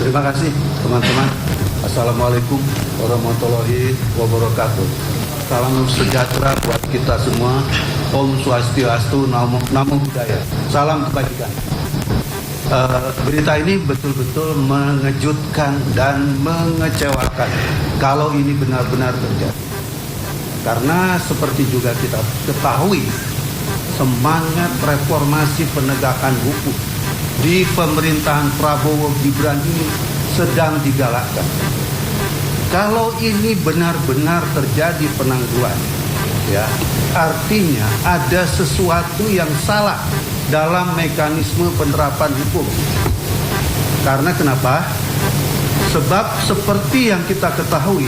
Terima kasih teman-teman. Assalamualaikum warahmatullahi wabarakatuh. Salam sejahtera buat kita semua. Om Swastiastu, Namo Buddhaya. Salam kebajikan. Berita ini betul-betul mengejutkan dan mengecewakan kalau ini benar-benar terjadi. Karena seperti juga kita ketahui, semangat reformasi penegakan hukum di pemerintahan Prabowo Gibran ini sedang digalakkan. Kalau ini benar-benar terjadi penangguhan, ya, artinya ada sesuatu yang salah dalam mekanisme penerapan hukum. Karena kenapa? Sebab seperti yang kita ketahui,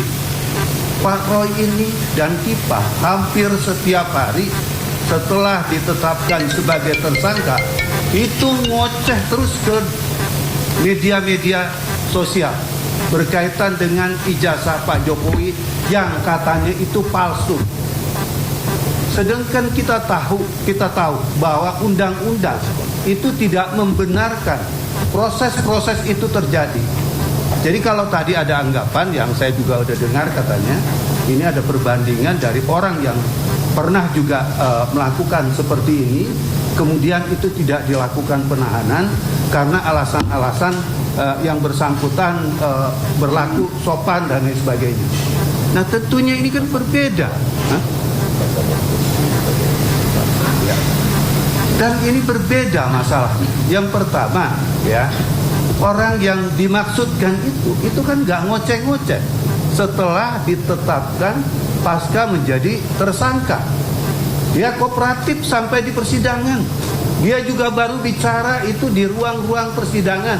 Pak Roy ini dan Kipa hampir setiap hari setelah ditetapkan sebagai tersangka itu ngoceh terus ke media-media sosial berkaitan dengan ijazah Pak Jokowi yang katanya itu palsu. Sedangkan kita tahu bahwa undang-undang itu tidak membenarkan proses-proses itu terjadi. Jadi kalau tadi ada anggapan yang saya juga udah dengar katanya, ini ada perbandingan dari orang yang pernah juga melakukan seperti ini, kemudian itu tidak dilakukan penahanan karena alasan-alasan yang bersangkutan berlaku sopan dan lain sebagainya. Nah tentunya ini kan berbeda. Dan ini berbeda masalahnya. Yang pertama, ya, orang yang dimaksudkan itu kan nggak ngoceh-ngoceh setelah ditetapkan pasca menjadi tersangka. Dia kooperatif sampai di persidangan. Dia juga baru bicara itu di ruang-ruang persidangan.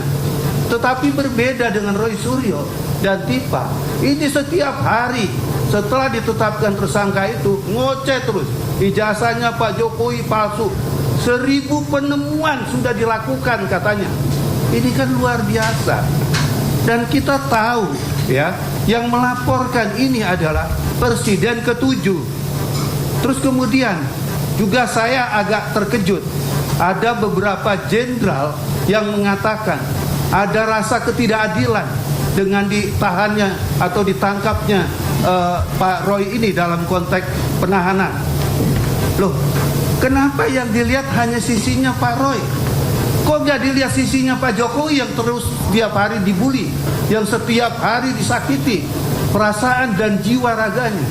Tetapi berbeda dengan Roy Suryo dan Tipa. Ini setiap hari setelah ditetapkan tersangka itu ngoceh terus. Ijazahnya Pak Jokowi palsu. 1000 penemuan sudah dilakukan katanya. Ini kan luar biasa. Dan kita tahu, ya, yang melaporkan ini adalah Presiden ke-7. Terus kemudian juga saya agak terkejut. Ada beberapa jenderal yang mengatakan ada rasa ketidakadilan dengan ditahannya atau ditangkapnya Pak Roy ini dalam konteks penahanan. Loh, kenapa yang dilihat hanya sisinya Pak Roy? Kok nggak dilihat sisinya Pak Jokowi yang terus setiap hari dibully, yang setiap hari disakiti perasaan dan jiwa raganya?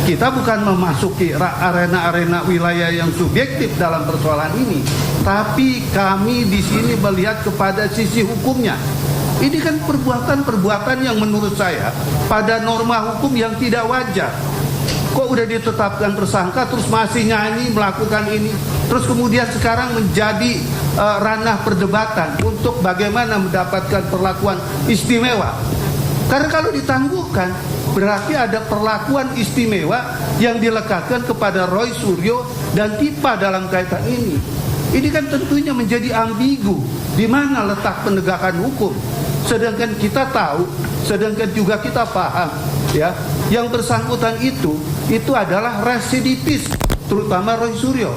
Kita bukan memasuki arena-arena wilayah yang subjektif dalam persoalan ini, tapi kami di sini melihat kepada sisi hukumnya. Ini kan perbuatan-perbuatan yang menurut saya pada norma hukum yang tidak wajar. Kok udah ditetapkan tersangka terus masih nyanyi melakukan ini, terus kemudian sekarang menjadi ranah perdebatan untuk bagaimana mendapatkan perlakuan istimewa. Karena kalau ditangguhkan berarti ada perlakuan istimewa yang dilekatkan kepada Roy Suryo dan Tipa dalam kaitan ini. Ini kan tentunya menjadi ambigu di mana letak penegakan hukum. Sedangkan kita tahu, sedangkan juga kita paham, ya, yang bersangkutan itu adalah residivis, terutama Roy Suryo.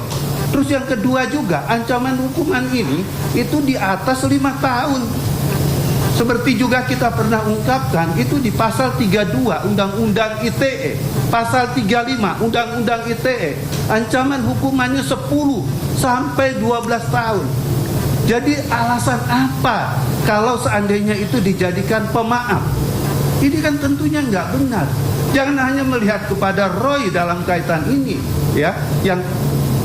Terus yang kedua juga ancaman hukuman ini itu di atas 5 tahun. Seperti juga kita pernah ungkapkan itu di pasal 32 Undang-Undang ITE, pasal 35 Undang-Undang ITE, ancaman hukumannya 10 sampai 12 tahun. Jadi alasan apa kalau seandainya itu dijadikan pemaaf? Ini kan tentunya nggak benar. Jangan hanya melihat kepada Roy dalam kaitan ini, ya, yang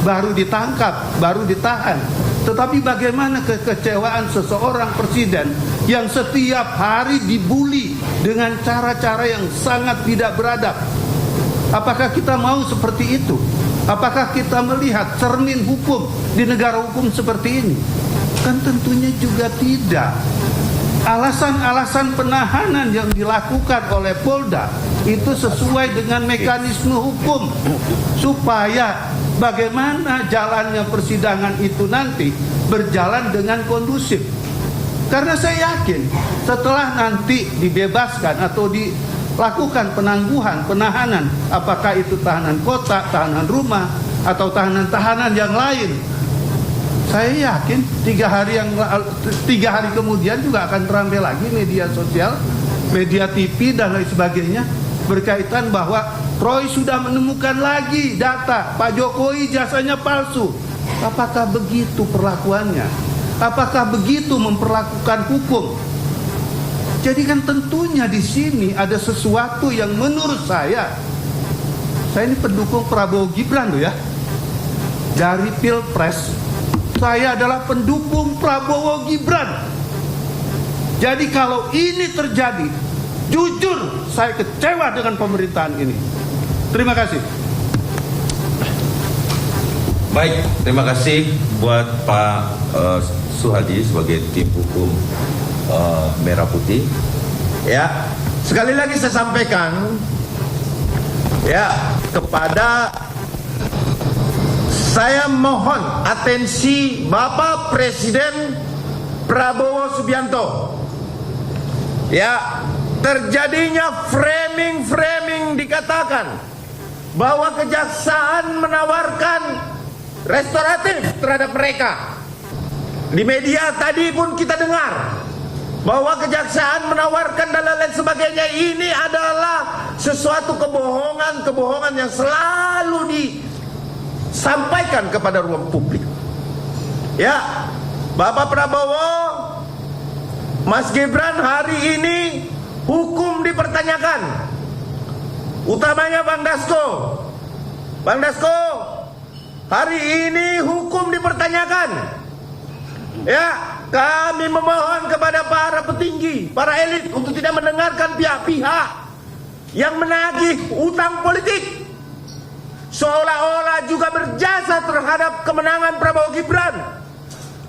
baru ditangkap, baru ditahan. Tetapi bagaimana kekecewaan seseorang presiden yang setiap hari dibully dengan cara-cara yang sangat tidak beradab? Apakah kita mau seperti itu? Apakah kita melihat cermin hukum di negara hukum seperti ini? Kan tentunya juga tidak. Alasan-alasan penahanan yang dilakukan oleh Polda itu sesuai dengan mekanisme hukum supaya bagaimana jalannya persidangan itu nanti berjalan dengan kondusif. Karena saya yakin setelah nanti dibebaskan atau dilakukan penangguhan, penahanan, apakah itu tahanan kota, tahanan rumah, atau tahanan-tahanan yang lain, Saya yakin 3 hari kemudian juga akan terampil lagi media sosial, media TV dan lain sebagainya berkaitan bahwa Roy sudah menemukan lagi data Pak Jokowi jasanya palsu. Apakah begitu perlakuannya? Apakah begitu memperlakukan hukum? Jadi kan tentunya di sini ada sesuatu yang menurut saya ini pendukung Prabowo Gibran loh ya. Dari Pilpres saya adalah pendukung Prabowo Gibran. Jadi kalau ini terjadi, jujur saya kecewa dengan pemerintahan ini. Terima kasih. Baik, terima kasih buat Pak Suhadi sebagai tim hukum Merah Putih. Ya, sekali lagi saya sampaikan ya kepada saya mohon atensi Bapak Presiden Prabowo Subianto. Ya, terjadinya framing dikatakan bahwa kejaksaan menawarkan restoratif terhadap mereka. Di media tadi pun kita dengar bahwa kejaksaan menawarkan dan lain sebagainya. Ini adalah sesuatu kebohongan yang selalu disampaikan kepada ruang publik. Ya, Bapak Prabowo, Mas Gibran, hari ini hukum dipertanyakan. Utamanya Bang Dasko. Bang Dasko, hari ini hukum dipertanyakan. Ya, kami memohon kepada para petinggi, para elit untuk tidak mendengarkan pihak-pihak yang menagih utang politik, seolah-olah juga berjasa terhadap kemenangan Prabowo Gibran,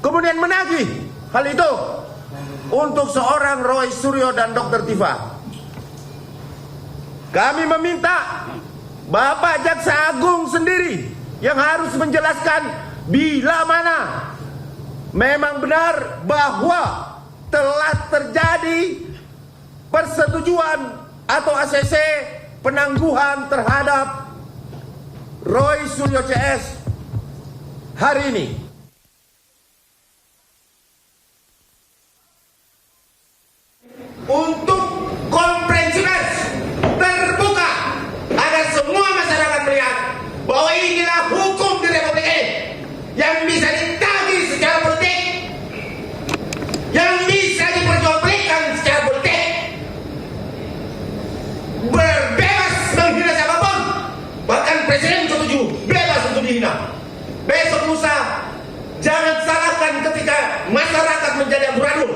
kemudian menagih hal itu untuk seorang Roy Suryo dan Dr. Tifa. Kami meminta Bapak Jaksa Agung sendiri yang harus menjelaskan bila mana memang benar bahwa telah terjadi persetujuan atau ACC penangguhan terhadap Roy Suryo CS hari ini. Untuk konferensi pers terbuka agar semua masyarakat melihat bahwa inilah hukum di Republik ini yang bisa ditagih secara politik, yang bisa diperjualbelikan secara politik, berbebas menghina siapapun, bahkan presiden setuju bebas untuk dihina. Besok lusa jangan salahkan ketika masyarakat menjadi amburadul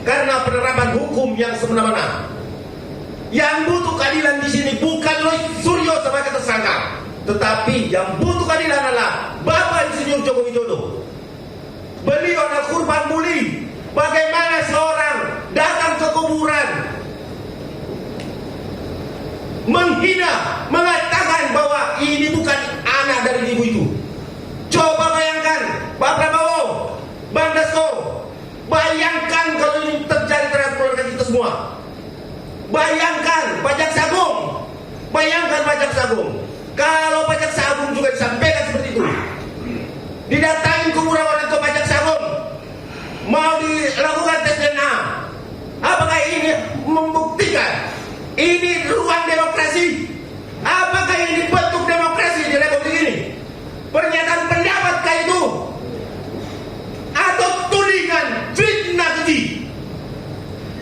karena penerapan hukum yang semena-mena. Yang butuh keadilan di sini bukan Roy Suryo sebagai tersangka, tetapi yang butuh keadilan adalah Bapak Insinyur Joko Widodo. Beliau adalah korban bully. Bagaimana seorang datang ke kuburan menghina, mengatakan bahwa ini bukan anak dari ibu itu. Coba bayangkan Pak Prabowo, Bang Dasko, bayangkan kalau ini terjadi terhadap keluarga kita semua. Bayangkan Pak Jaksa Agung, bayangkan Pak Jaksa Agung. Kalau Pak Jaksa Agung juga disampaikan seperti itu, didatangin kuburan orang tua Pak Jaksa Agung, mau dilakukan tes DNA, apakah ini membuktikan ini ruang demokrasi? Apakah ini bentuk demokrasi di Republik ini? Pernyataan pendapatkah itu? Atau tudingan fitnah keji?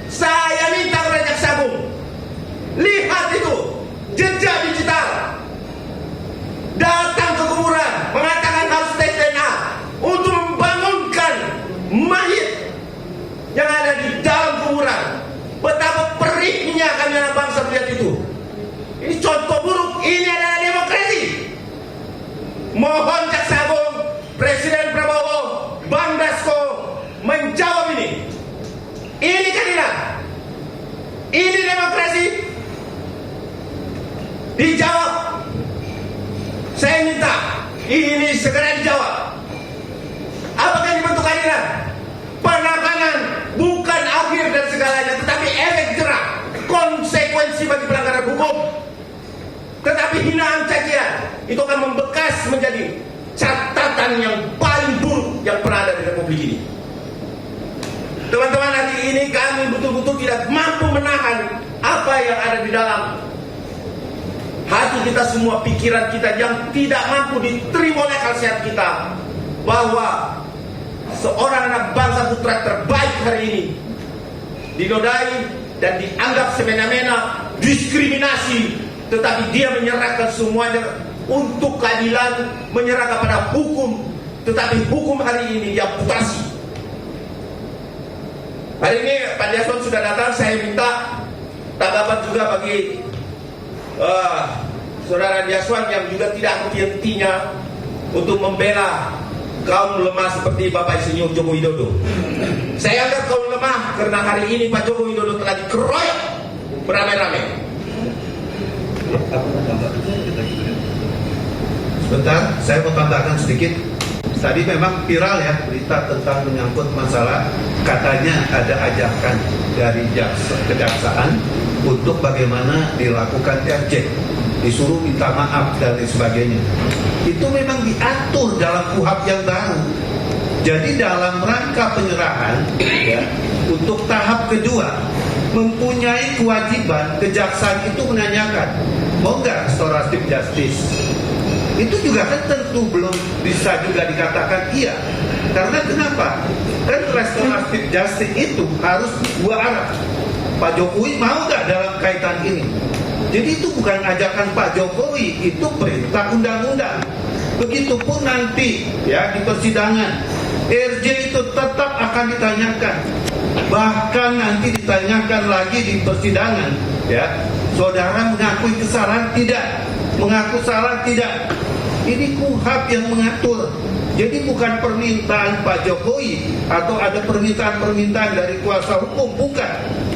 Saya minta kepada Jaksa Agung, lihat itu jejak digital, datang ke kuburan mengatakan harus tes DNA untuk membangunkan mayit yang ada di dalam kuburan. Betapa perihnya kami anak bangsa melihat itu. Ini contoh buruk. Ini adalah demokrasi. Mohon Jaksa Agung, Presiden Prabowo, Bang Dasko menjawab ini. Ini keadilan, ini demokrasi. Dijawab. Saya minta ini segera dijawab. Apakah ini bentuk keadilan? Penanganan bukan akhir dan segalanya, tetapi efek jerah, konsekuensi bagi pelanggaran hukum. Tetapi hinaan cacian itu akan membekas menjadi catatan yang paling buruk hukum yang pernah ada di Republik ini. Teman-teman, hari ini kami betul-betul tidak mampu menahan apa yang ada di dalam hati kita semua, pikiran kita yang tidak mampu diterima oleh akal sehat kita, bahwa seorang anak bangsa putra terbaik hari ini dinodai dan dianggap semena-mena, diskriminasi, tetapi dia menyerahkan semuanya untuk keadilan, menyerah kepada hukum, tetapi hukum hari ini diamputasi. Hari ini Pak Jaswan sudah datang, saya minta tanggapan juga bagi Saudara Jaswan yang juga tidak henti-hentinya untuk membela kaum lemah seperti Bapak Insinyur Joko Widodo. Saya anggap kaum lemah karena hari ini Pak Joko Widodo telah dikeroyok beramai-ramai. Sebentar, saya mau tambahkan sedikit. Tadi memang viral ya berita tentang menyangkut masalah katanya ada ajakan dari kejaksaan untuk bagaimana dilakukan RJ, disuruh minta maaf dan lain sebagainya. Itu memang diatur dalam KUHP yang baru. Jadi dalam rangka penyerahan ya, untuk tahap kedua mempunyai kewajiban kejaksaan itu menanyakan mau nggak restoratif justice. Itu juga kan tentu belum bisa juga dikatakan iya. Karena kenapa? Kan restoratif justice itu harus dua arah. Pak Jokowi mau nggak dalam kaitan ini? Jadi itu bukan ajakan Pak Jokowi, itu perintah undang-undang. Begitupun nanti ya di persidangan, RJ itu tetap akan ditanyakan. Bahkan nanti ditanyakan lagi di persidangan, ya, saudara mengakui kesalahan tidak? Mengaku salah tidak? Ini KUHP yang mengatur. Jadi bukan permintaan Pak Jokowi atau ada permintaan-permintaan dari kuasa hukum, bukan.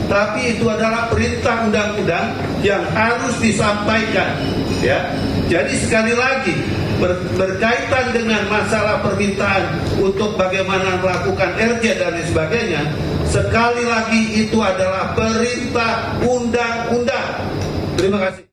Tapi itu adalah perintah undang-undang yang harus disampaikan. Ya, jadi sekali lagi berkaitan dengan masalah permintaan untuk bagaimana melakukan RJ dan lain sebagainya, sekali lagi itu adalah perintah undang-undang. Terima kasih.